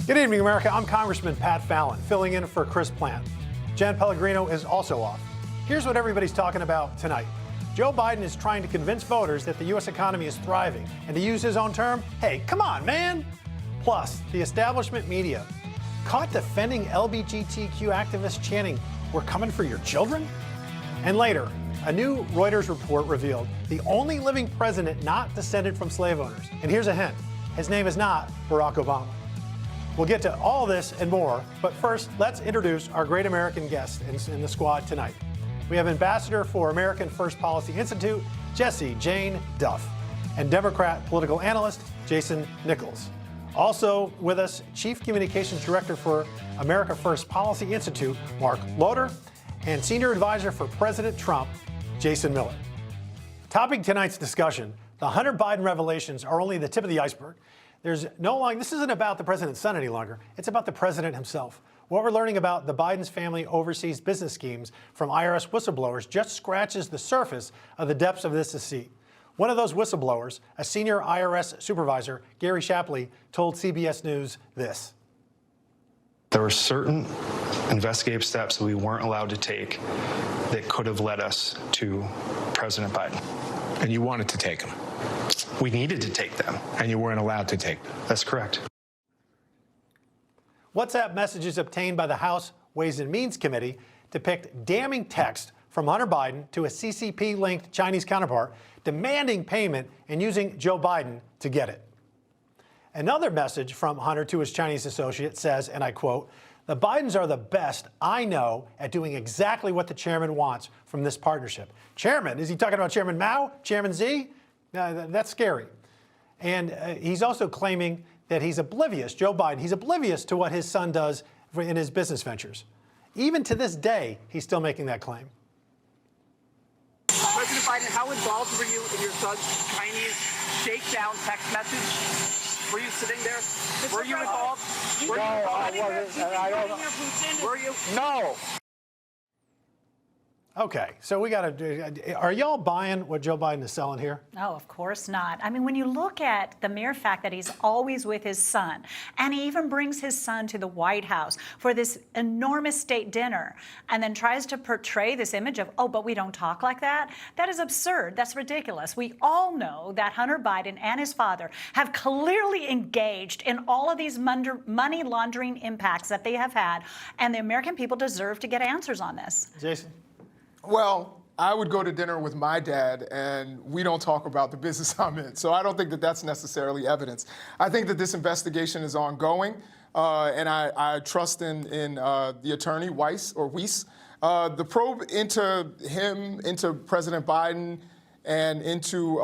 Good evening, America. I'm Congressman Pat Fallon, filling in for Chris Plant. Jan Pellegrino is also off. Here's what everybody's talking about tonight. Joe Biden is trying to convince voters that the U.S. economy is thriving. And to use his own term, hey, come on, man. Plus, the establishment media caught defending LGBTQ activists chanting, "We're coming for your children?" And later, a new Reuters report revealed the only living president not descended from slave owners. And here's a hint. His name is not Barack Obama. We'll get to all this and more, but first, let's introduce our great American guest in the squad tonight. We have Ambassador for American First Policy Institute, Jessie Jane Duff, and Democrat political analyst, Jason Nichols. Also with us, Chief Communications Director for America First Policy Institute, Mark Loder, and Senior Advisor for President Trump, Jason Miller. Topping tonight's discussion, the Hunter Biden revelations are only the tip of the iceberg. This isn't about the president's son any longer. It's about the president himself. What we're learning about the Biden's family overseas business schemes from IRS whistleblowers just scratches the surface of the depths of this deceit. One of those whistleblowers, a senior IRS supervisor, Gary Shapley, told CBS News this. There were certain investigative steps that we weren't allowed to take that could have led us to President Biden. And you wanted to take them? We needed to take them. And you weren't allowed to take them? That's correct. WhatsApp messages obtained by the House Ways and Means Committee depict damning text from Hunter Biden to a CCP-linked Chinese counterpart demanding payment and using Joe Biden to get it. Another message from Hunter to his Chinese associate says, and I quote, "The Bidens are the best I know at doing exactly what the chairman wants from this partnership." Chairman? Is he talking about Chairman Mao? Chairman Xi? That's scary. And he's also claiming that he's oblivious, Joe Biden, he's oblivious to what his son does in his business ventures. Even to this day, he's still making that claim. President Biden, how involved were you in your son's Chinese shakedown text message? Were you sitting there? Were you involved? No, I wasn't. And I don't. Were you? No. Okay, so we got to. Are y'all buying what Joe Biden is selling here? No, of course not. I mean, when you look at the mere fact that he's always with his son, and he even brings his son to the White House for this enormous state dinner, and then tries to portray this image of, oh, but we don't talk like that, that is absurd. That's ridiculous. We all know that Hunter Biden and his father have clearly engaged in all of these money laundering impacts that they have had, and the American people deserve to get answers on this. Jason? Well, I would go to dinner with my dad, and we don't talk about the business I'm in. So I don't think that that's necessarily evidence. I think that this investigation is ongoing, and I trust in the attorney, Weiss. The probe into him, into President Biden, and into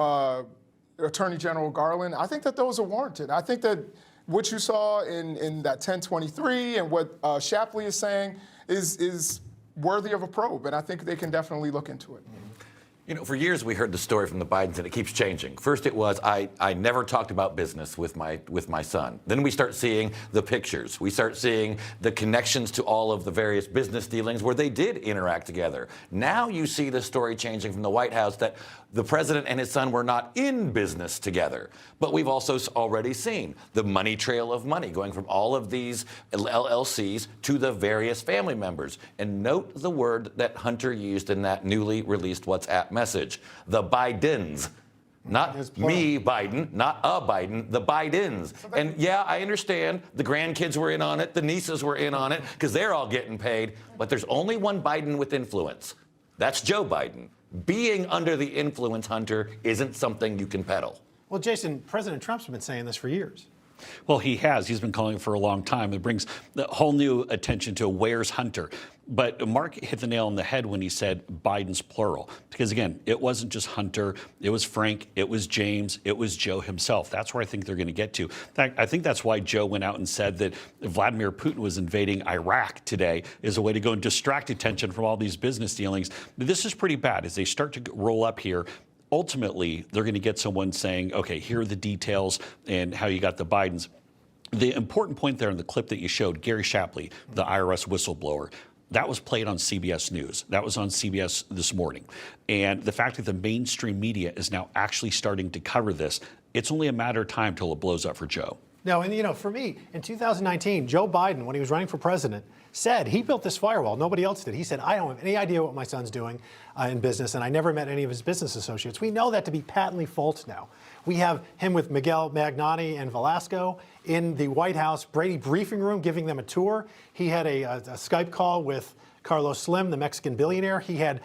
Attorney General Garland, I think that those are warranted. I think that what you saw in that 1023 and what Shapley is saying is worthy of a probe, and I think they can definitely look into it. You know, for years we heard the story from the Bidens, and it keeps changing. First it was, I never talked about business with my son. Then we start seeing the pictures. We start seeing the connections to all of the various business dealings where they did interact together. Now you see the story changing from the White House that the president and his son were not in business together. But we've also already seen the money trail of money going from all of these LLCs to the various family members. And note the word that Hunter used in that newly released WhatsApp message, the Bidens. Not me, Biden, not a Biden, the Bidens. And yeah, I understand the grandkids were in on it, the nieces were in on it, because they're all getting paid. But there's only one Biden with influence. That's Joe Biden. Being under the influence, Hunter, isn't something you can peddle. Well, Jason, President Trump's been saying this for years. Well, he has. He's been calling for a long time. It brings the whole new attention to where's Hunter. But Mark hit the nail on the head when he said Biden's plural. Because, again, it wasn't just Hunter. It was Frank. It was James. It was Joe himself. That's where I think they're going to get to. In fact, I think that's why Joe went out and said that Vladimir Putin was invading Iraq today as a way to go and distract attention from all these business dealings. But this is pretty bad. As they start to roll up here, ultimately, they're going to get someone saying, okay, here are the details and how you got the Bidens. The important point there in the clip that you showed, Gary Shapley, the IRS whistleblower, that was played on CBS News. That was on CBS this morning. And the fact that the mainstream media is now actually starting to cover this, it's only a matter of time till it blows up for Joe. No, and for me, in 2019, Joe Biden, when he was running for president, said he built this firewall. Nobody else did. He said, I don't have any idea what my son's doing in business, and I never met any of his business associates. We know that to be patently false now. We have him with Miguel Magnani and Velasco in the White House Brady briefing room giving them a tour. He had a Skype call with Carlos Slim, the Mexican billionaire. He had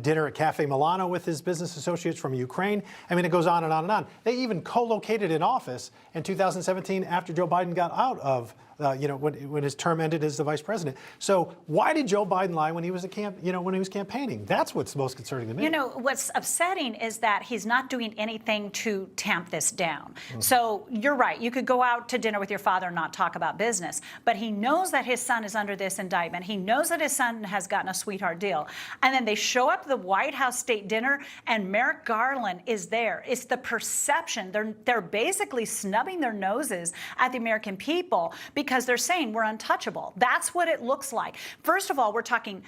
dinner at Cafe Milano with his business associates from Ukraine. I mean, it goes on and on and on. They even co-located in office in 2017 after Joe Biden got out of, when his term ended as the vice president. So why did Joe Biden lie when he was when he was campaigning? That's what's most concerning to me. What's upsetting is that he's not doing anything to tamp this down. So you're right. You could go out to dinner with your father and not talk about business, but he knows that his son is under this indictment. He knows that his son has gotten a sweetheart deal. And then they show up at the White House state dinner and Merrick Garland is there. It's the perception. They're basically snubbing their noses at the American people because they're saying we're untouchable. That's what it looks like. First of all, we're talking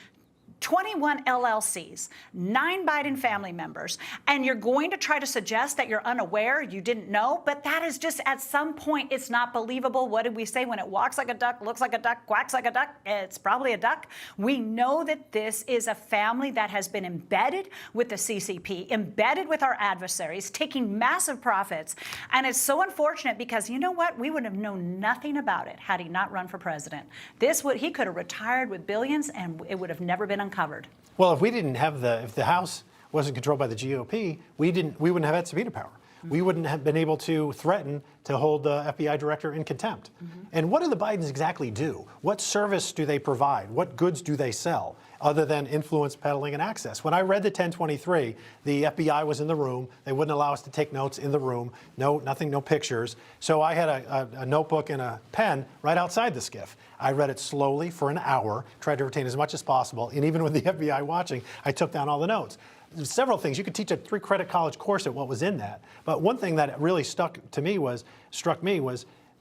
21 LLCs, 9 Biden family members, and you're going to try to suggest that you're unaware, you didn't know, but that is just, at some point, it's not believable. What did we say? When it walks like a duck, looks like a duck, quacks like a duck, it's probably a duck. We know that this is a family that has been embedded with the CCP, embedded with our adversaries, taking massive profits, and it's so unfortunate because you know what? We would have known nothing about it had he not run for president. He could have retired with billions and it would have never been uncovered. Well, if we didn't have if the House wasn't controlled by the GOP, we wouldn't have had subpoena power. We wouldn't have been able to threaten to hold the FBI director in contempt. And what do the Bidens exactly do? What service do they provide? What goods do they sell other than influence peddling and access? When I read the 1023, the FBI was in the room. They wouldn't allow us to take notes in the room. Nothing, no pictures. So I had a notebook and a pen right outside the SCIF. I read it slowly for an hour, tried to retain as much as possible, and even with the FBI watching, I took down all the notes. There's several things. You could teach a 3-credit college course at what was in that. But one thing that really struck me was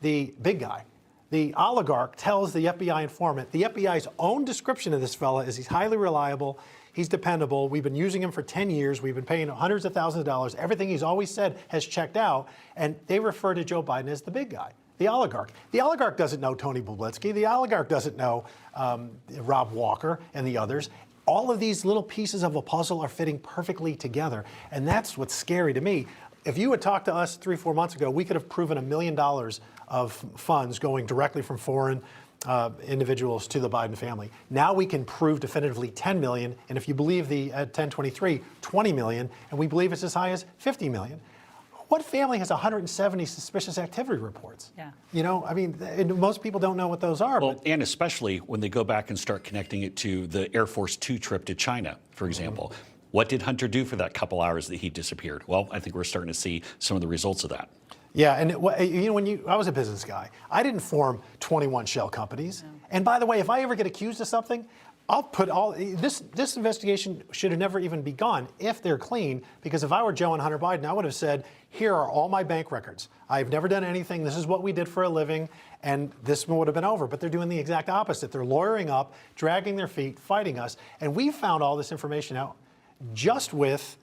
the big guy. The oligarch tells the FBI informant, the FBI's own description of this fella is he's highly reliable, he's dependable, we've been using him for 10 years, we've been paying hundreds of thousands of dollars, everything he's always said has checked out, and they refer to Joe Biden as the big guy. The oligarch. The oligarch doesn't know Tony Bobulinski. The oligarch doesn't know Rob Walker and the others. All of these little pieces of a puzzle are fitting perfectly together. And that's what's scary to me. If you had talked to us 3-4 months ago, we could have proven $1 million of funds going directly from foreign individuals to the Biden family. Now we can prove definitively 10 million. And if you believe the 1023, 20 million. And we believe it's as high as 50 million. What family has 170 suspicious activity reports? Yeah. Most people don't know what those are. Well, and especially when they go back and start connecting it to the Air Force 2 trip to China, for example. What did Hunter do for that couple hours that he disappeared? Well, I think we're starting to see some of the results of that. Yeah, and I was a business guy. I didn't form 21 shell companies. No. And by the way, if I ever get accused of something, I'll put this investigation should have never even begun if they're clean, because if I were Joe and Hunter Biden, I would have said, here are all my bank records. I've never done anything. This is what we did for a living, and this would have been over. But they're doing the exact opposite. They're lawyering up, dragging their feet, fighting us. And we found all this information out just with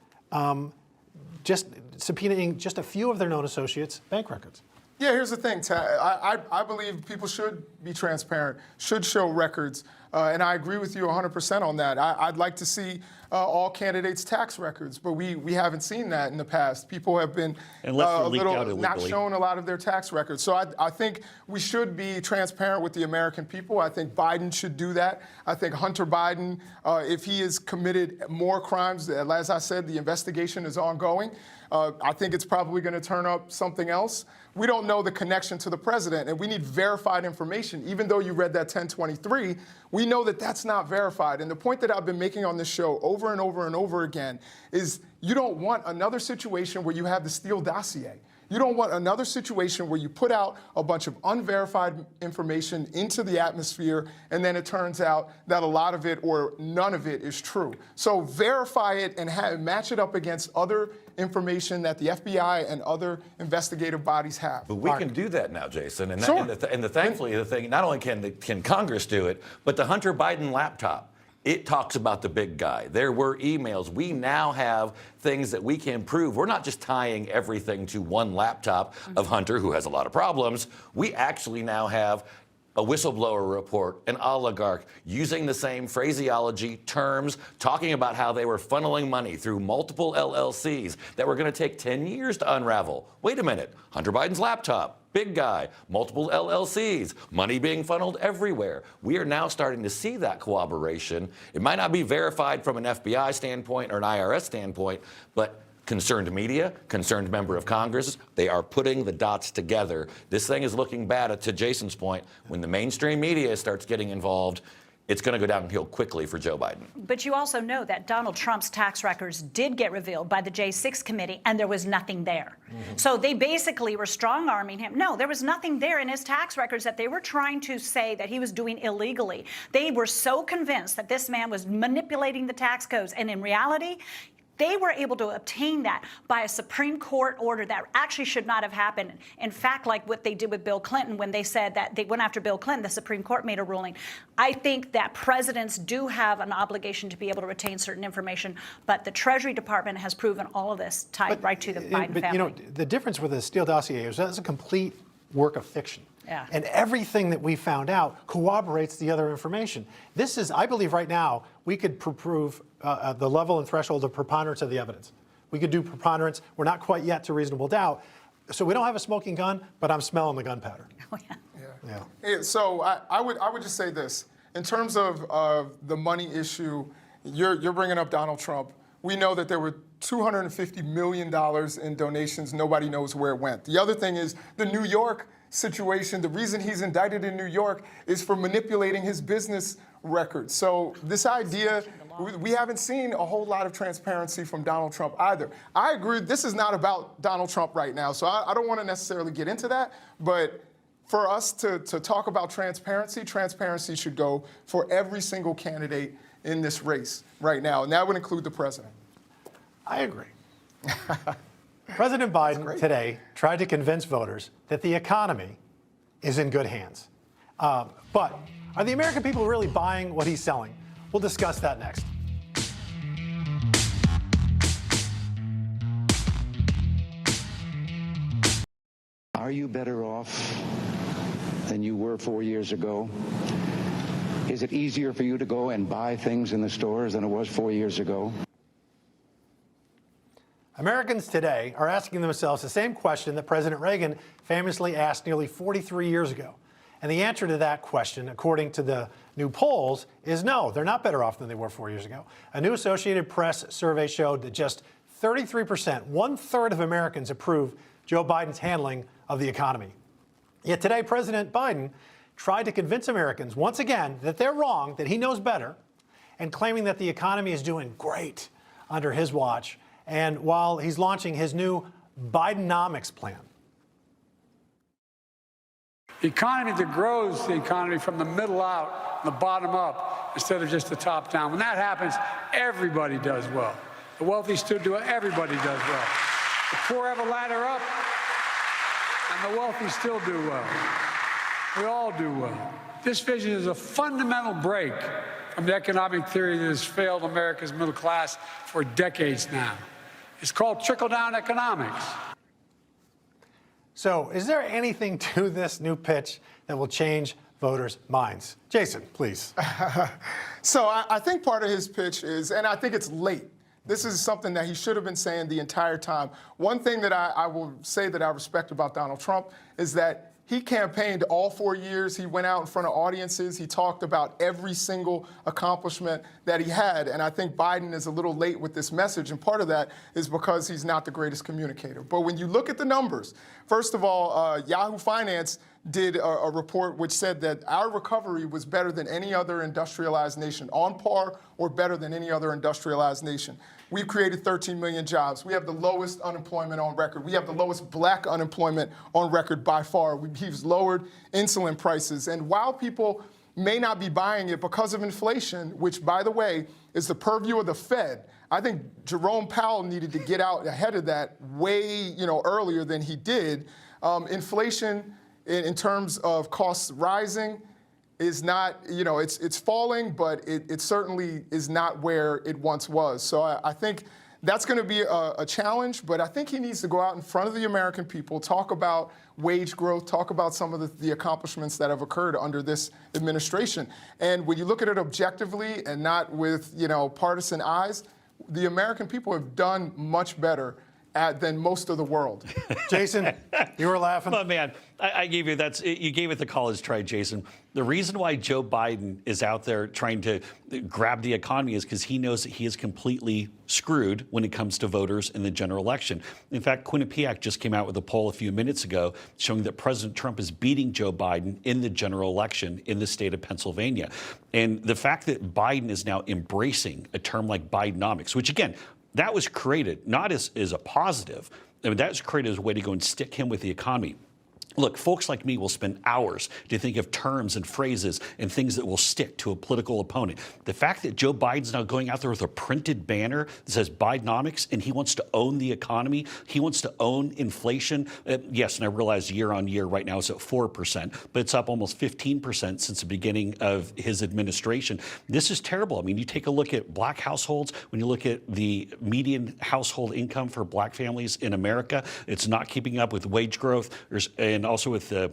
just subpoenaing just a few of their known associates' bank records. Yeah, here's the thing, I believe people should be transparent, should show records, and I agree with you 100% on that. I'd like to see all candidates' tax records, but we haven't seen that in the past. People have been not showing a lot of their tax records. So I think we should be transparent with the American people. I think Biden should do that. I think Hunter Biden, if he has committed more crimes, as I said, the investigation is ongoing. I think it's probably going to turn up something else. We don't know the connection to the president, and we need verified information. Even though you read that 1023, we know that that's not verified. And the point that I've been making on this show over and over and over again is you don't want another situation where you have the Steele dossier. You don't want another situation where you put out a bunch of unverified information into the atmosphere, and then it turns out that a lot of it or none of it is true. So verify it and match it up against other information that the FBI and other investigative bodies have. But we can do that now, Jason. Sure. Thankfully, the thing, not only can Congress do it, but the Hunter Biden laptop It talks about the big guy. There were emails. We now have things that we can prove. We're not just tying everything to one laptop of Hunter, who has a lot of problems. We actually now have a whistleblower report, an oligarch, using the same phraseology, terms, talking about how they were funneling money through multiple LLCs that were going to take 10 years to unravel. Wait a minute, Hunter Biden's laptop, big guy, multiple LLCs, money being funneled everywhere. We are now starting to see that cooperation. It might not be verified from an FBI standpoint or an IRS standpoint, but concerned media, concerned member of Congress, they are putting the dots together. This thing is looking bad, to Jason's point. When the mainstream media starts getting involved, it's going to go downhill quickly for Joe Biden. But you also know that Donald Trump's tax records did get revealed by the J6 committee, and there was nothing there. So they basically were strong-arming him. No, there was nothing there in his tax records that they were trying to say that he was doing illegally. They were so convinced that this man was manipulating the tax codes, and in reality, they were able to obtain that by a Supreme Court order that actually should not have happened. In fact, like what they did with Bill Clinton when they said that they went after Bill Clinton, the Supreme Court made a ruling. I think that presidents do have an obligation to be able to retain certain information, but the Treasury Department has proven all of this tied right to the Biden family. But, you know, the difference with the Steele dossier is that's a complete work of fiction. Yeah. And everything that we found out corroborates the other information. This is, I believe right now, we could prove the level and threshold of preponderance of the evidence. We could do preponderance. We're not quite yet to reasonable doubt. So we don't have a smoking gun, but I'm smelling the gunpowder. Oh, yeah. Yeah. Hey, so I would just say this. In terms of the money issue, you're bringing up Donald Trump. We know that there were $250 million in donations. Nobody knows where it went. The other thing is the New York situation. The reason he's indicted in New York is for manipulating his business records. So this idea, we haven't seen a whole lot of transparency from Donald Trump either. I agree, this is not about Donald Trump right now, so I don't want to necessarily get into that, but for us to talk about transparency, transparency should go for every single candidate in this race right now, and that would include the president. I agree. President Biden today tried to convince voters that the economy is in good hands. But are the American people really buying what he's selling? We'll discuss that next. Are you better off than you were 4 years ago? Is it easier for you to go and buy things in the stores than it was 4 years ago? Americans today are asking themselves the same question that President Reagan famously asked nearly 43 years ago. And the answer to that question, according to the new polls, is no, they're not better off than they were 4 years ago. A new Associated Press survey showed that just 33%, 1/3 of Americans approve Joe Biden's handling of the economy. Yet today, President Biden tried to convince Americans once again that they're wrong, that he knows better, and claiming that the economy is doing great under his watch, and while he's launching his new Bidenomics plan. The economy that grows the economy from the middle out, the bottom up, instead of just the top down. When that happens, everybody does well. The wealthy still do it, everybody does well. The poor have a ladder up, and the wealthy still do well. We all do well. This vision is a fundamental break from the economic theory that has failed America's middle class for decades now. It's called trickle-down economics. So is there anything to this new pitch that will change voters' minds? Jason, please. So I think part of his pitch is, and I think it's late, this is something that he should have been saying the entire time. One thing that I will say that I respect about Donald Trump is that he campaigned all 4 years. He went out in front of audiences. He talked about every single accomplishment that he had. And I think Biden is a little late with this message. And part of that is because he's not the greatest communicator. But when you look at the numbers, first of all, Yahoo Finance did a report which said that our recovery was better than any other industrialized nation, on par or better than any other industrialized nation. We've created 13 million jobs. We have the lowest unemployment on record. We have the lowest black unemployment on record by far. We've lowered insulin prices. And while people may not be buying it because of inflation, which, by the way, is the purview of the Fed, I think Jerome Powell needed to get out ahead of that way earlier than he did. Inflation, in terms of costs rising, is not, it's falling, but it certainly is not where it once was. So I think that's going to be a challenge, but I think he needs to go out in front of the American people, talk about wage growth, talk about some of the accomplishments that have occurred under this administration. And when you look at it objectively and not with, partisan eyes, the American people have done much better than most of the world. Jason, you were laughing. Oh, man, I gave you you gave it the college try, Jason. The reason why Joe Biden is out there trying to grab the economy is because he knows that he is completely screwed when it comes to voters in the general election. In fact, Quinnipiac just came out with a poll a few minutes ago showing that President Trump is beating Joe Biden in the general election in the state of Pennsylvania. And the fact that Biden is now embracing a term like Bidenomics, which again, that was created not as a positive. I mean, that was created as a way to go and stick him with the economy. Look, folks like me will spend hours to think of terms and phrases and things that will stick to a political opponent. The fact that Joe Biden's now going out there with a printed banner that says Bidenomics and he wants to own the economy, he wants to own inflation. Yes, and I realize year on year right now it's at 4%, but it's up almost 15% since the beginning of his administration. This is terrible. I mean, you take a look at black households, when you look at the median household income for black families in America, it's not keeping up with wage growth. And also with the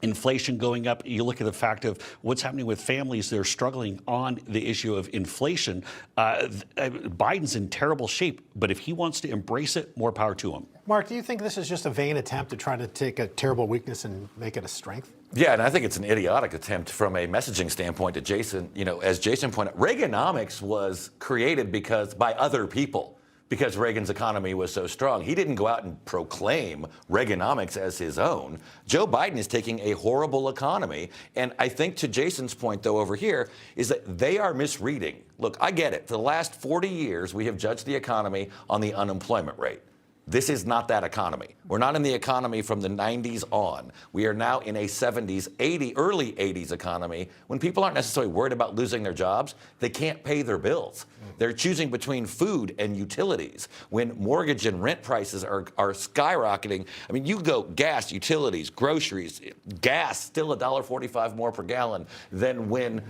inflation going up, you look at the fact of what's happening with families that are struggling on the issue of inflation. Biden's in terrible shape, but if he wants to embrace it, more power to him. Mark, do you think this is just a vain attempt to try to take a terrible weakness and make it a strength? Yeah, and I think it's an idiotic attempt from a messaging standpoint to Jason. As Jason pointed out, Reaganomics was created by other people. Because Reagan's economy was so strong. He didn't go out and proclaim Reaganomics as his own. Joe Biden is taking a horrible economy. And I think to Jason's point, though, over here, is that they are misreading. Look, I get it. For the last 40 years, we have judged the economy on the unemployment rate. This is not that economy. We're not in the economy from the 90s on. We are now in a 70s, early 80s economy when people aren't necessarily worried about losing their jobs. They can't pay their bills. They're choosing between food and utilities. When mortgage and rent prices are skyrocketing, I mean, you go gas, utilities, groceries, gas, still $1.45 more per gallon than when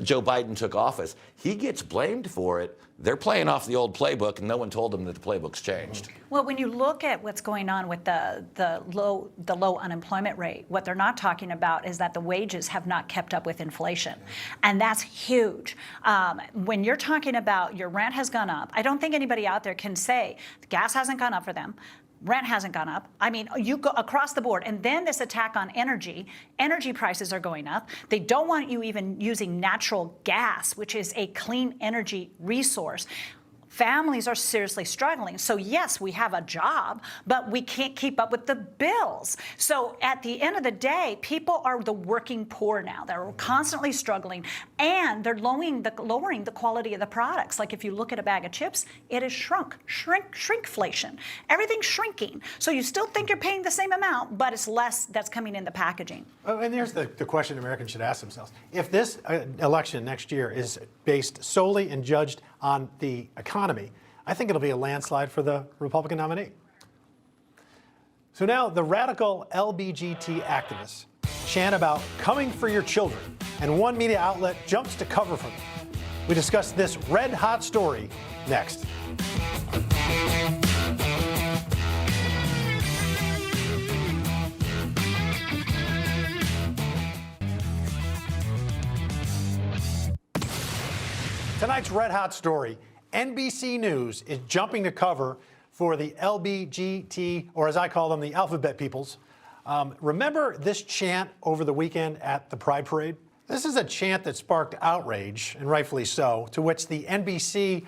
Joe Biden took office. He gets blamed for it. They're playing off the old playbook, and no one told them that the playbook's changed. Well, when you look at what's going on with the low unemployment rate, what they're not talking about is that the wages have not kept up with inflation, and that's huge. When you're talking about your rent has gone up, I don't think anybody out there can say the gas hasn't gone up for them. Rent hasn't gone up. I mean, you go across the board. And then this attack on energy. Energy prices are going up. They don't want you even using natural gas, which is a clean energy resource. Families are seriously struggling. So yes, we have a job, but we can't keep up with the bills. So at the end of the day, people are the working poor now. They're constantly struggling, and they're lowering the quality of the products. Like if you look at a bag of chips, it is shrinkflation. Everything's shrinking. So you still think you're paying the same amount, but it's less that's coming in the packaging. Oh, and here's the question Americans should ask themselves. If this election next year is based solely and judged on the economy, I think it'll be a landslide for the Republican nominee. So now the radical LGBT activists chant about coming for your children, and one media outlet jumps to cover for them. We discuss this red hot story next. Tonight's red hot story, NBC News is jumping to cover for the LGBT, or as I call them, the alphabet peoples. Remember this chant over the weekend at the Pride Parade? This is a chant that sparked outrage, and rightfully so, to which the NBC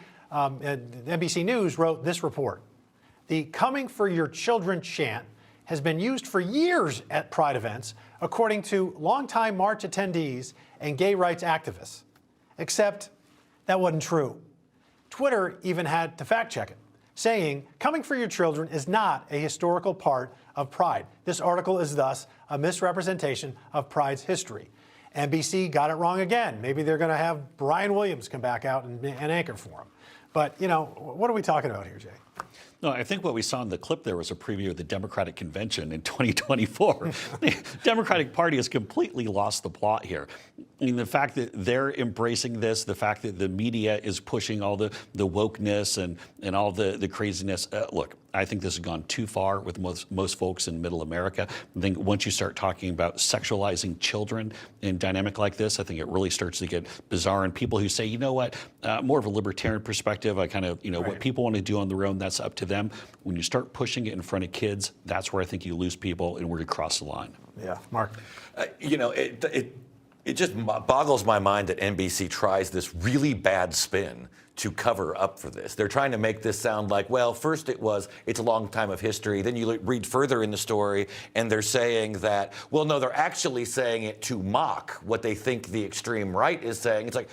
News wrote this report. The Coming for Your Children chant has been used for years at Pride events, according to longtime march attendees and gay rights activists. Except that wasn't true. Twitter even had to fact check it, saying coming for your children is not a historical part of Pride. This article is thus a misrepresentation of Pride's history. NBC got it wrong again. Maybe they're going to have Brian Williams come back out and anchor for them. But, you know, what are we talking about here, Jay? No, I think what we saw in the clip there was a preview of the Democratic convention in 2024. The Democratic Party has completely lost the plot here. I mean, the fact that they're embracing this, the fact that the media is pushing all the wokeness and all the craziness. Look, I think this has gone too far with most folks in middle America. I think once you start talking about sexualizing children in dynamic like this, I think it really starts to get bizarre. And people who say, you know what, more of a libertarian perspective, I kind of, what people want to do on their own, that's up to them. When you start pushing it in front of kids, that's where I think you lose people and where you cross the line. Yeah, Mark. It just boggles my mind that NBC tries this really bad spin to cover up for this. They're trying to make this sound like, well, first it's a long time of history. Then you read further in the story and they're saying that, well, no, they're actually saying it to mock what they think the extreme right is saying. It's like,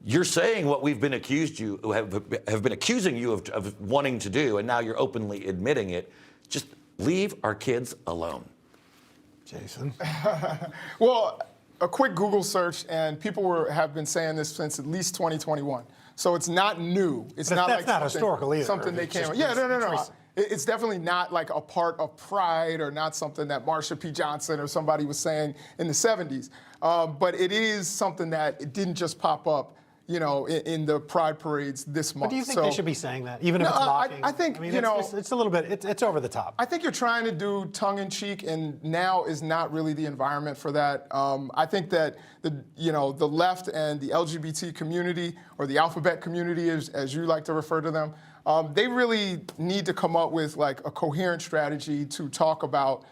you're saying what we've been have been accusing you of wanting to do, and now you're openly admitting it. Just leave our kids alone. Jason. Well, a quick Google search, and people have been saying this since at least 2021. So it's not new. It's not that's like not historical either. Something they came. Yeah, no. It's definitely not like a part of Pride or not something that Marsha P. Johnson or somebody was saying in the 70s. But it is something that it didn't just pop up, in the Pride parades this month. But do you think they should be saying that, even if it's mocking? I think, it's a little bit, it's over the top. I think you're trying to do tongue-in-cheek, and now is not really the environment for that. I think that the left and the LGBT community, or the alphabet community, as you like to refer to them, they really need to come up with like a coherent strategy to talk about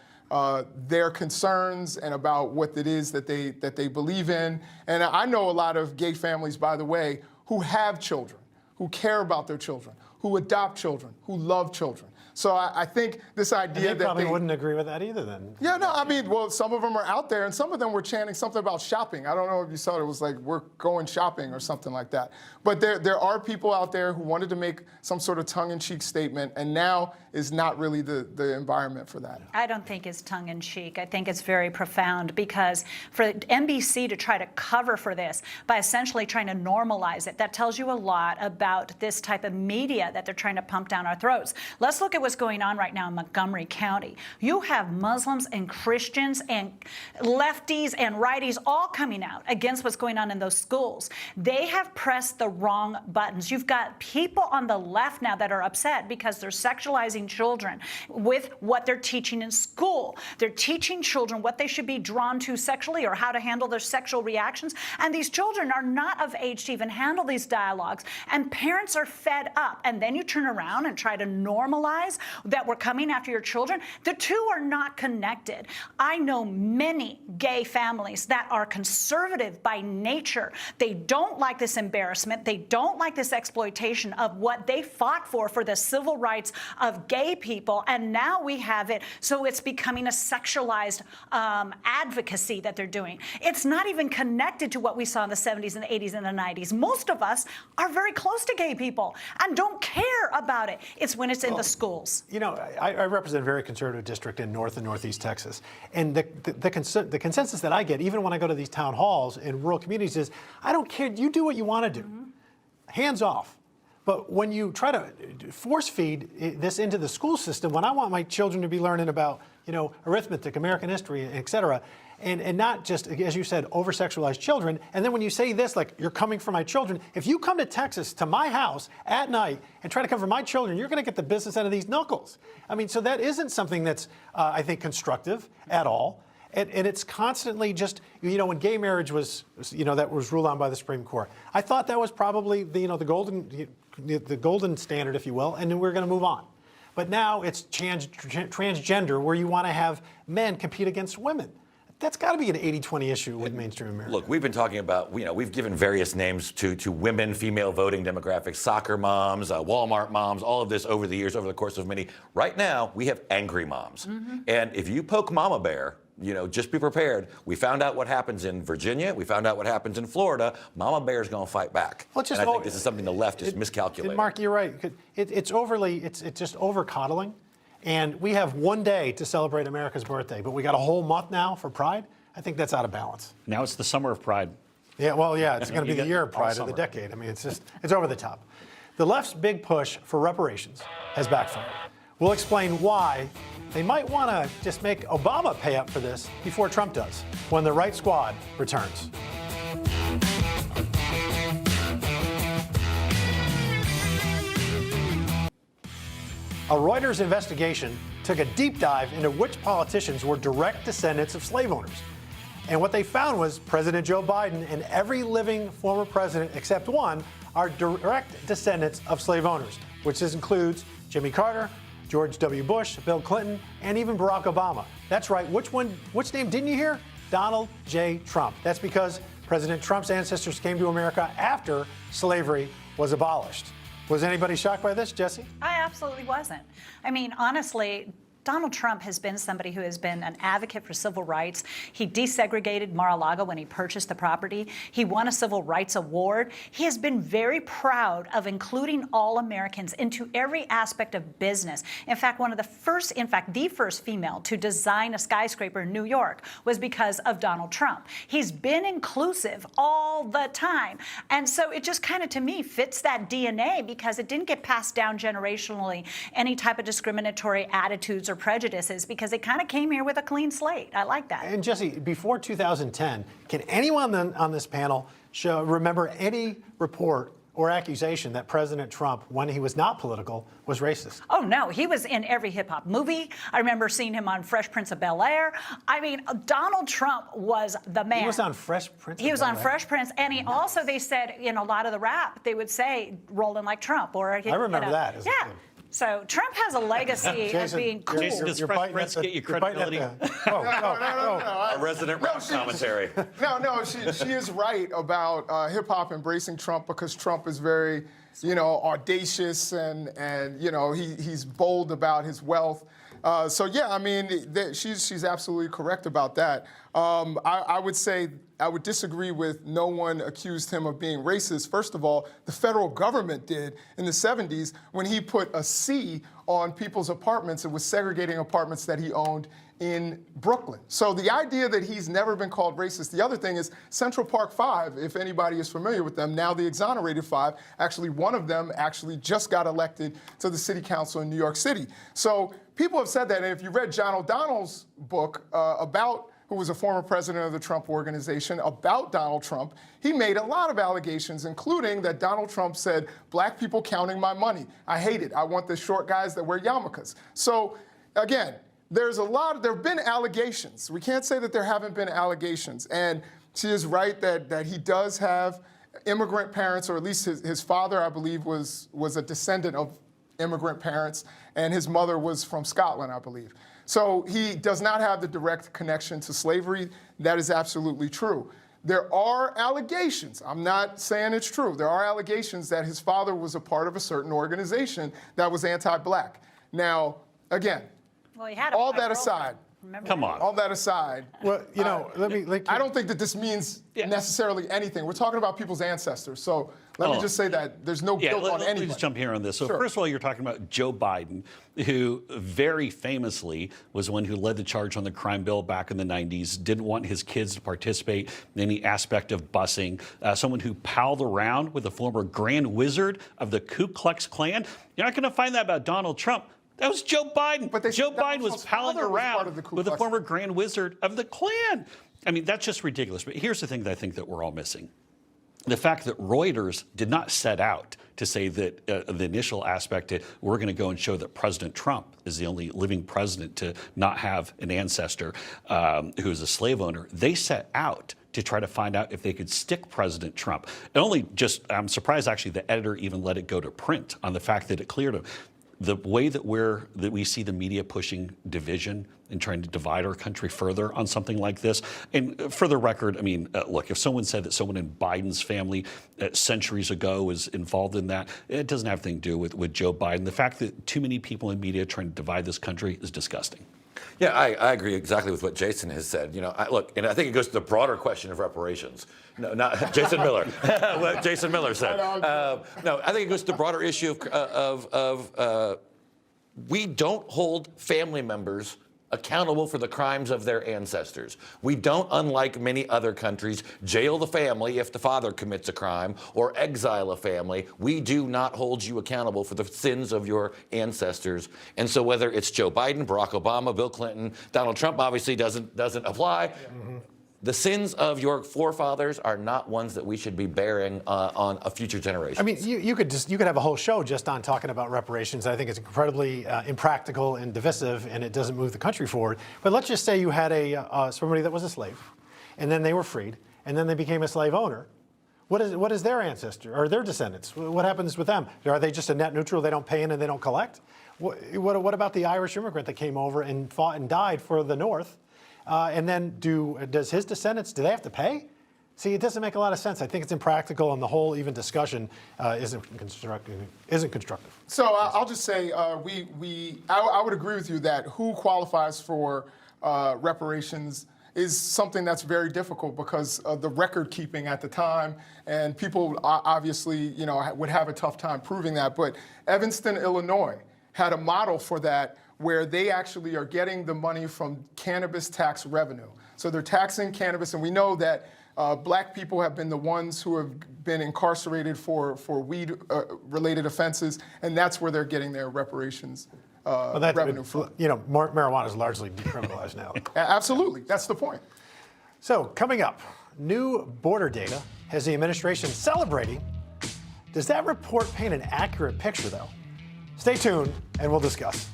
their concerns and about what it is that they believe in. And I know a lot of gay families, by the way, who have children, who care about their children, who adopt children, who love children. So I think this idea and they probably wouldn't agree with that either then. Yeah, no, I mean, well, some of them are out there, and some of them were chanting something about shopping. I don't know if you saw it. It was like, we're going shopping or something like that. But there are people out there who wanted to make some sort of tongue-in-cheek statement, and now is not really the environment for that. I don't think it's tongue-in-cheek. I think it's very profound, because for NBC to try to cover for this by essentially trying to normalize it, that tells you a lot about this type of media that they're trying to pump down our throats. Let's look at what's going on right now in Montgomery County. You have Muslims and Christians and lefties and righties all coming out against what's going on in those schools. They have pressed the wrong buttons. You've got people on the left now that are upset because they're sexualizing children with what they're teaching in school. They're teaching children what they should be drawn to sexually or how to handle their sexual reactions. And these children are not of age to even handle these dialogues. And parents are fed up. And then you turn around and try to normalize that we're coming after your children. The two are not connected. I know many gay families that are conservative by nature. They don't like this embarrassment. They don't like this exploitation of what they fought for the civil rights of gay people. And now we have it, so it's becoming a sexualized advocacy that they're doing. It's not even connected to what we saw in the 70s and the 80s and the 90s. Most of us are very close to gay people and don't care about it. It's when it's in the schools. You know, I represent a very conservative district in North and Northeast Texas. And the consensus that I get, even when I go to these town halls in rural communities, is I don't care, you do what you want to do. Hands off. But when you try to force feed this into the school system, when I want my children to be learning about, arithmetic, American history, et cetera, and not just, as you said, over-sexualized children, and then when you say this, like, you're coming for my children, if you come to Texas, to my house at night, and try to come for my children, you're going to get the business out of these knuckles. I mean, so that isn't something that's, I think, constructive at all. And it's constantly just, when gay marriage was, that was ruled on by the Supreme Court. I thought that was probably the golden standard, if you will, and then we're going to move on. But now it's transgender, where you want to have men compete against women. That's got to be an 80-20 issue with mainstream America. Look, we've been talking about, we've given various names to women, female voting demographics, soccer moms, Walmart moms, all of this over the years, over the course of many. Right now, we have angry moms. And if you poke Mama Bear, just be prepared. We found out what happens in Virginia. We found out what happens in Florida. Mama Bear's going to fight back. Well, and I think this is something the left is miscalculating. Mark, you're right. It's just over-coddling. And we have one day to celebrate America's birthday, but we got a whole month now for Pride. I think that's out of balance. Now it's the summer of Pride. Yeah, well, yeah, it's going to be the year of Pride of the decade. I mean, it's over the top. The left's big push for reparations has backfired. We'll explain why they might want to just make Obama pay up for this before Trump does, when the Right Squad returns. A Reuters investigation took a deep dive into which politicians were direct descendants of slave owners. And what they found was President Joe Biden and every living former president except one are direct descendants of slave owners, which includes Jimmy Carter, George W. Bush, Bill Clinton, and even Barack Obama. That's right. Which name didn't you hear? Donald J. Trump. That's because President Trump's ancestors came to America after slavery was abolished. Was anybody shocked by this, Jesse? I absolutely wasn't. I mean, honestly, Donald Trump has been somebody who has been an advocate for civil rights. He desegregated Mar-a-Lago when he purchased the property. He won a civil rights award. He has been very proud of including all Americans into every aspect of business. In fact, the first female to design a skyscraper in New York was because of Donald Trump. He's been inclusive all the time. And so it just kind of, to me, fits that DNA because it didn't get passed down generationally, any type of discriminatory attitudes or prejudices, because it kind of came here with a clean slate. I like that. And Jesse, before 2010, can anyone on this panel remember any report or accusation that President Trump, when he was not political, was racist? Oh, no. He was in every hip-hop movie. I remember seeing him on Fresh Prince of Bel-Air. I mean, Donald Trump was the man. He was on Fresh Prince of He was on Bel-Air. Fresh Prince, and he also, they said, in a lot of the rap, they would say, rolling like Trump. Or I remember that. As a yeah. kid. So Trump has a legacy of being cool. Jason, does Fresh Prince get you credibility? A resident rap commentary. No, she is right about hip-hop embracing Trump because Trump is very, audacious and he's bold about his wealth. So yeah, I mean, she's absolutely correct about that. I would say I would disagree with no one accused him of being racist. First of all, the federal government did in the 70s when he put a C on people's apartments. It was segregating apartments that he owned in Brooklyn. So the idea that he's never been called racist. The other thing is Central Park 5, if anybody is familiar with them, now the exonerated 5, actually one of them actually just got elected to the city council in New York City. So people have said that, and if you read John O'Donnell's book who was a former president of the Trump Organization, about Donald Trump, he made a lot of allegations, including that Donald Trump said, black people counting my money. I hate it. I want the short guys that wear yarmulkes. So again, there have been allegations. We can't say that there haven't been allegations. And she is right that he does have immigrant parents, or at least his father, I believe, was a descendant of immigrant parents, and his mother was from Scotland, I believe. So he does not have the direct connection to slavery. That is absolutely true. There are allegations. I'm not saying it's true. There are allegations that his father was a part of a certain organization that was anti-black. Now, again, Well, he had all that aside, Come on. all that aside, Well, I don't think that this means necessarily anything. We're talking about people's ancestors. So let me just say that there's no guilt on let anybody. me just jump here on this. So Sure. first of all, you're talking about Joe Biden, who very famously was one who led the charge on the crime bill back in the 90s, didn't want his kids to participate in any aspect of busing, someone who palled around with a former Grand Wizard of the Ku Klux Klan. You're not going to find that about Donald Trump. That was Joe Biden. But Joe Biden was palling father was part around of the Ku with a Klux former Grand Wizard of the Klan. I mean, that's just ridiculous. But here's the thing that I think that we're all missing. The fact that Reuters did not set out to say that the initial aspect, we're going to go and show that President Trump is the only living president to not have an ancestor who is a slave owner. They set out to try to find out if they could stick President Trump. I'm surprised actually the editor even let it go to print on the fact that it cleared him. The way that we see the media pushing division and trying to divide our country further on something like this. And for the record, I mean, look, if someone said that someone in Biden's family centuries ago was involved in that, it doesn't have anything to do with Joe Biden. The fact that too many people in media trying to divide this country is disgusting. Yeah, I agree exactly with what Jason has said. Look, and I think it goes to the broader question of reparations. No, not Jason Miller. What Jason Miller said. No, I think it goes to the broader issue of we don't hold family members accountable for the crimes of their ancestors. We don't, unlike many other countries, jail the family if the father commits a crime or exile a family. We do not hold you accountable for the sins of your ancestors. And so whether it's Joe Biden, Barack Obama, Bill Clinton, Donald Trump obviously doesn't apply. Mm-hmm. The sins of your forefathers are not ones that we should be bearing on a future generation. I mean, you could have a whole show just on talking about reparations. I think it's incredibly impractical and divisive, and it doesn't move the country forward. But let's just say you had somebody that was a slave, and then they were freed, and then they became a slave owner. What is their ancestor or their descendants? What happens with them? Are they just a net neutral? They don't pay in and they don't collect? What about the Irish immigrant that came over and fought and died for the North? And then does his descendants, do they have to pay? See, it doesn't make a lot of sense. I think it's impractical, and the whole even discussion isn't constructive. So I'll just say I would agree with you that who qualifies for reparations is something that's very difficult because of the record keeping at the time, and people obviously would have a tough time proving that. But Evanston, Illinois, had a model for that, where they actually are getting the money from cannabis tax revenue. So they're taxing cannabis, and we know that black people have been the ones who have been incarcerated for weed-related offenses, and that's where they're getting their reparations revenue from. Marijuana is largely decriminalized now. Absolutely, that's the point. So coming up, new border data has the administration celebrating. Does that report paint an accurate picture, though? Stay tuned, and we'll discuss.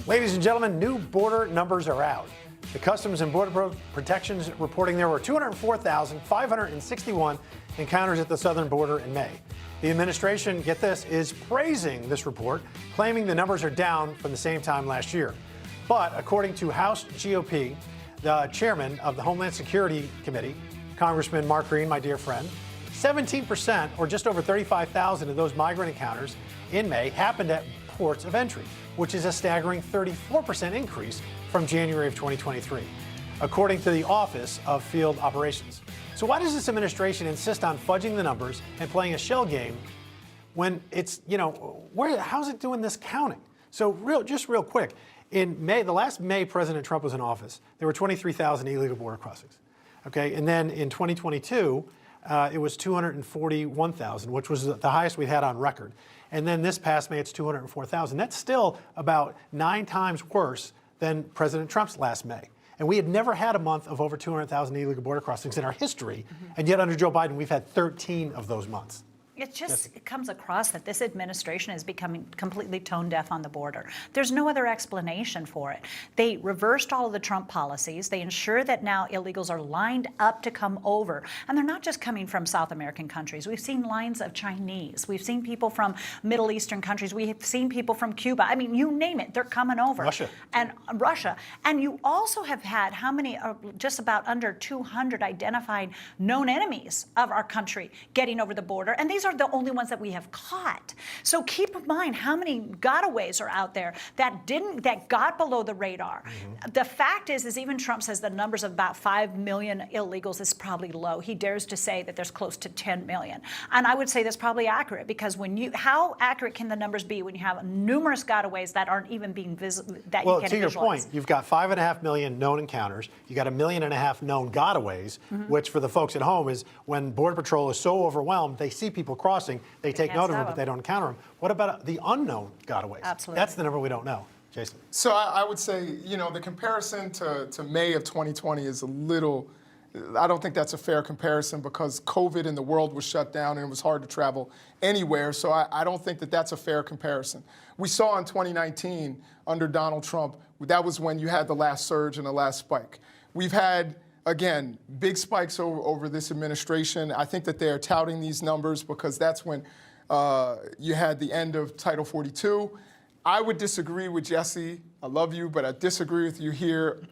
Ladies and gentlemen, new border numbers are out. The Customs and Border Protection is reporting there were 204,561 encounters at the southern border in May. The administration, get this, is praising this report, claiming the numbers are down from the same time last year. But according to House GOP, the chairman of the Homeland Security Committee, Congressman Mark Green, my dear friend, 17%, or just over 35,000 of those migrant encounters in May happened at ports of entry, which is a staggering 34% increase from January of 2023, according to the Office of Field Operations. So why does this administration insist on fudging the numbers and playing a shell game when it's, how's it doing this counting? So real quick, in May, the last May President Trump was in office, there were 23,000 illegal border crossings. Okay, and then in 2022, it was 241,000, which was the highest we'd had on record. And then this past May, it's 204,000. That's still about 9 times worse than President Trump's last May. And we had never had a month of over 200,000 illegal border crossings in our history. And yet under Joe Biden, we've had 13 of those months. It comes across that this administration is becoming completely tone deaf on the border. There's no other explanation for it. They reversed all of the Trump policies. They ensure that now illegals are lined up to come over. And they're not just coming from South American countries. We've seen lines of Chinese. We've seen people from Middle Eastern countries. We have seen people from Cuba. I mean, you name it, they're coming over. Russia. And you also have had just about under 200 identified known enemies of our country getting over the border. And these are the only ones that we have caught. So keep in mind how many gotaways are out there that got below the radar. The fact is even Trump says the numbers of about 5 million illegals is probably low. He dares to say that there's close to 10 million. And I would say that's probably accurate, because how accurate can the numbers be when you have numerous gotaways that aren't even being visible, that you can't visualize? Well, to your point, you've got 5.5 million known encounters. You got 1.5 million known gotaways, which for the folks at home is when Border Patrol is so overwhelmed, they see people crossing, they take note of them, but they don't encounter them. What about the unknown gotaways? Absolutely. That's the number we don't know. Jason. So I would say, the comparison to May of 2020 is a little, I don't think that's a fair comparison, because COVID and the world was shut down and it was hard to travel anywhere. So I don't think that that's a fair comparison. We saw in 2019 under Donald Trump, that was when you had the last surge and the last spike. We've had, again, big spikes over this administration. I think that they're touting these numbers because that's when you had the end of Title 42. I would disagree with Jesse. I love you, but I disagree with you here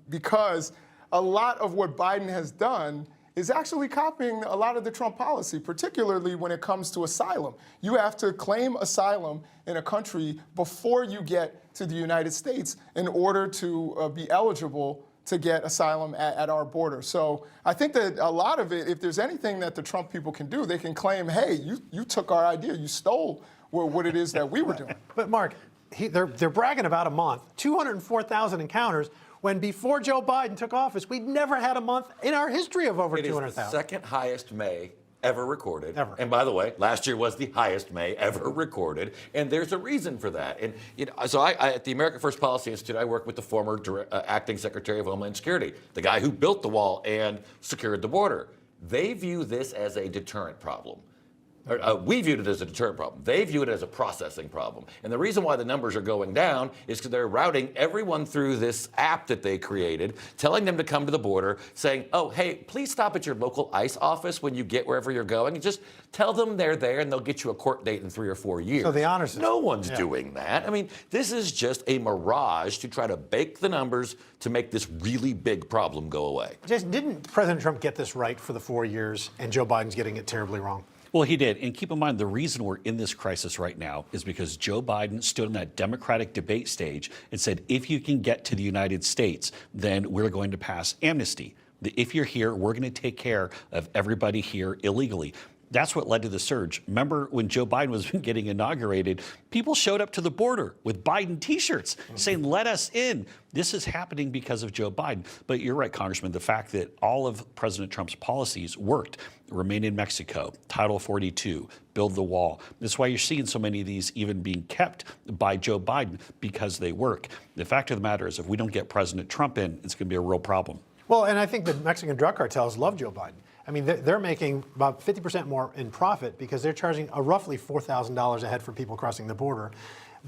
because a lot of what Biden has done is actually copying a lot of the Trump policy, particularly when it comes to asylum. You have to claim asylum in a country before you get to the United States in order to be eligible to get asylum at our border. So I think that a lot of it, if there's anything that the Trump people can do, they can claim, hey, you took our idea, you stole what it is that we were doing. But Mark, they're bragging about a month, 204,000 encounters, when before Joe Biden took office, we'd never had a month in our history of over 200,000. It is the second highest May ever recorded. Ever. And by the way, last year was the highest May ever recorded, and there's a reason for that. And so I at the American First Policy Institute, I work with the former acting Secretary of Homeland Security, the guy who built the wall and secured the border. They view this as a deterrent problem. We viewed it as a deterrent problem. They view it as a processing problem. And the reason why the numbers are going down is because they're routing everyone through this app that they created, telling them to come to the border, saying, oh, hey, please stop at your local ICE office when you get wherever you're going, and just tell them they're there and they'll get you a court date in 3 or 4 years. So the honor system. No one's doing that. I mean, this is just a mirage to try to bake the numbers to make this really big problem go away. Jason, didn't President Trump get this right for the 4 years, and Joe Biden's getting it terribly wrong? Well, he did. And keep in mind, the reason we're in this crisis right now is because Joe Biden stood on that Democratic debate stage and said, if you can get to the United States, then we're going to pass amnesty. If you're here, we're going to take care of everybody here illegally. That's what led to the surge. Remember when Joe Biden was getting inaugurated, people showed up to the border with Biden T-shirts saying, let us in. This is happening because of Joe Biden. But you're right, Congressman, the fact that all of President Trump's policies worked, remain in Mexico, Title 42, build the wall. That's why you're seeing so many of these even being kept by Joe Biden, because they work. The fact of the matter is, if we don't get President Trump in, it's going to be a real problem. Well, and I think the Mexican drug cartels love Joe Biden. I mean, they're making about 50% more in profit because they're charging roughly $4,000 a head for people crossing the border.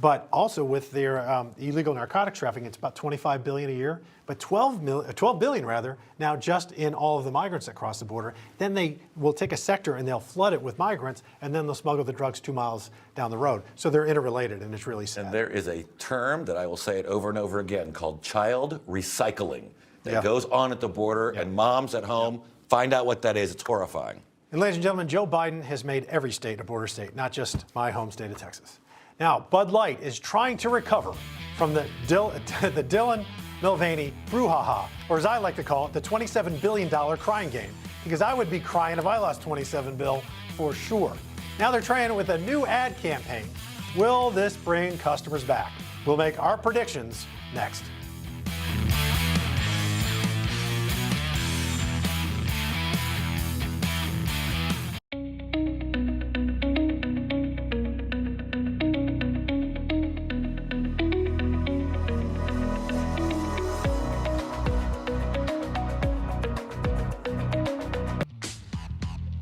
But also with their illegal narcotics trafficking, it's about $25 billion a year, but $12 billion rather now just in all of the migrants that cross the border. Then they will take a sector and they'll flood it with migrants, and then they'll smuggle the drugs 2 miles down the road. So they're interrelated, and it's really sad. And there is a term that I will say it over and over again called child recycling that goes on at the border, and moms at home find out what that is. It's horrifying. And ladies and gentlemen, Joe Biden has made every state a border state, not just my home state of Texas. Now, Bud Light is trying to recover from the Dylan Mulvaney brouhaha, or as I like to call it, the $27 billion crying game, because I would be crying if I lost $27 billion for sure. Now they're trying it with a new ad campaign. Will this bring customers back? We'll make our predictions next.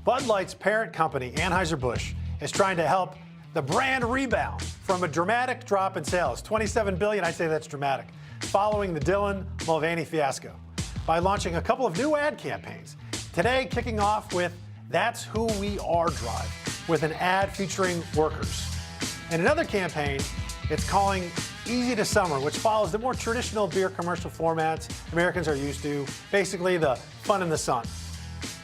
Bud Light's parent company, Anheuser-Busch, is trying to help the brand rebound from a dramatic drop in sales. $27 billion, I say that's dramatic, following the Dylan Mulvaney fiasco, by launching a couple of new ad campaigns. Today, kicking off with That's Who We Are Drive, with an ad featuring workers. And another campaign, it's calling Easy to Summer, which follows the more traditional beer commercial formats Americans are used to, basically the fun in the sun.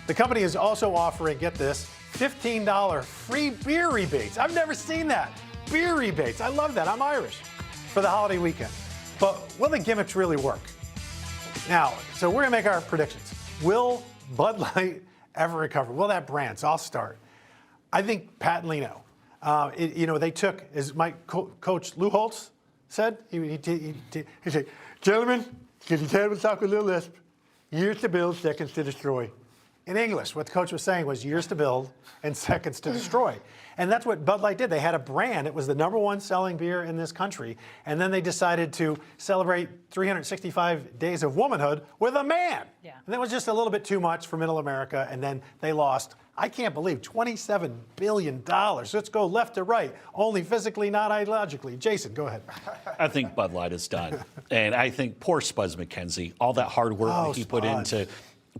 The company is also offering, get this, $15 free beer rebates. I've never seen that. Beer rebates. I love that. I'm Irish. For the holiday weekend. But will the gimmicks really work? Now, so we're going to make our predictions. Will Bud Light ever recover? Will that brand? So I'll start. I think patently no. They took, as my coach Lou Holtz said, he said, gentlemen, can you tell me talk with a little lisp? Years to build, seconds to destroy. In English, what the coach was saying was years to build and seconds to destroy. And that's what Bud Light did. They had a brand. It was the #1 selling beer in this country. And then they decided to celebrate 365 days of womanhood with a man. Yeah. And that was just a little bit too much for middle America. And then they lost, I can't believe, $27 billion. Let's go left to right, only physically, not ideologically. Jason, go ahead. I think Bud Light is done. And I think poor Spuds McKenzie, all that hard work that he put into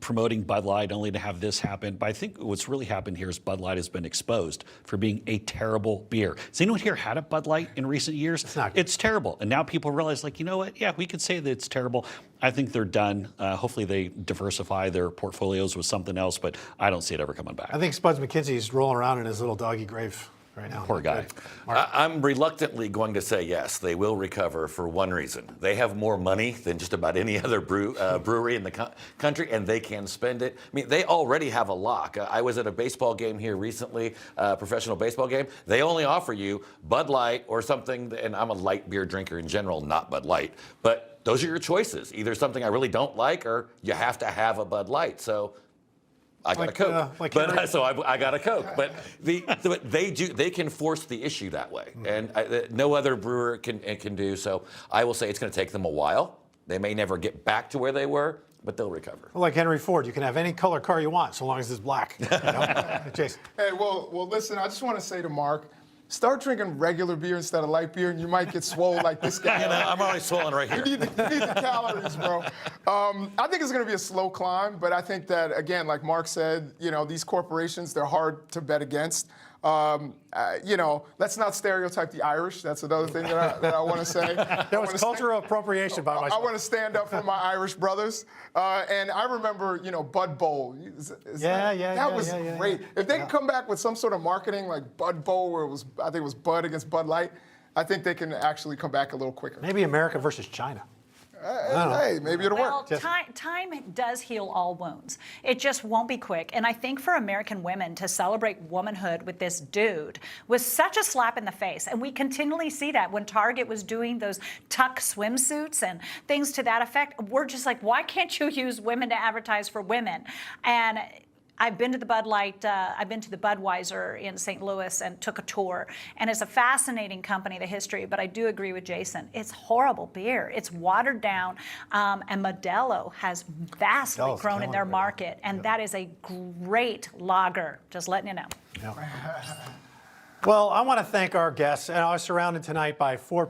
promoting Bud Light only to have this happen. But I think what's really happened here is Bud Light has been exposed for being a terrible beer. Has anyone here had a Bud Light in recent years? It's terrible. And now people realize, like, you know what? Yeah, we could say that it's terrible. I think they're done. Hopefully they diversify their portfolios with something else, but I don't see it ever coming back. I think Spuds McKinsey's rolling around in his little doggy grave right now. Poor guy. I'm reluctantly going to say yes, they will recover for one reason. They have more money than just about any other brewery in the country, and they can spend it. I mean, they already have a lock. I was at a baseball game here recently, professional baseball game. They only offer you Bud Light or something, and I'm a light beer drinker in general, not Bud Light. But those are your choices. Either something I really don't like, or you have to have a Bud Light. So I got a Coke, so I got a Coke. But they can force the issue that way, and no other brewer can do so. I will say it's going to take them a while. They may never get back to where they were, but they'll recover. Well, like Henry Ford, you can have any color car you want so long as it's black. You know? Jason. Hey, well, listen. I just want to say to Mark, start drinking regular beer instead of light beer, and you might get swole like this guy. You know, I'm already swollen right here. You need the calories, bro. I think it's going to be a slow climb, but I think that, again, like Mark said, you know, these corporations, they're hard to bet against. You know, let's not stereotype the Irish. That's another thing that I want to say. That was cultural appropriation by myself. I want to stand up for my Irish brothers. And I remember, you know, Bud Bowl. That was great. If they can come back with some sort of marketing like Bud Bowl, where I think it was Bud against Bud Light, I think they can actually come back a little quicker. Maybe America versus China. Hey, maybe it'll work. Time does heal all wounds. It just won't be quick. And I think for American women to celebrate womanhood with this dude was such a slap in the face. And we continually see that when Target was doing those tuck swimsuits and things to that effect. We're just like, why can't you use women to advertise for women? And I've been to the Bud Light, I've been to the Budweiser in St. Louis and took a tour. And it's a fascinating company, the history, but I do agree with Jason. It's horrible beer. It's watered down, and Modelo has vastly grown in their market, and that is a great lager, just letting you know. Well, I want to thank our guests, and I was surrounded tonight by 4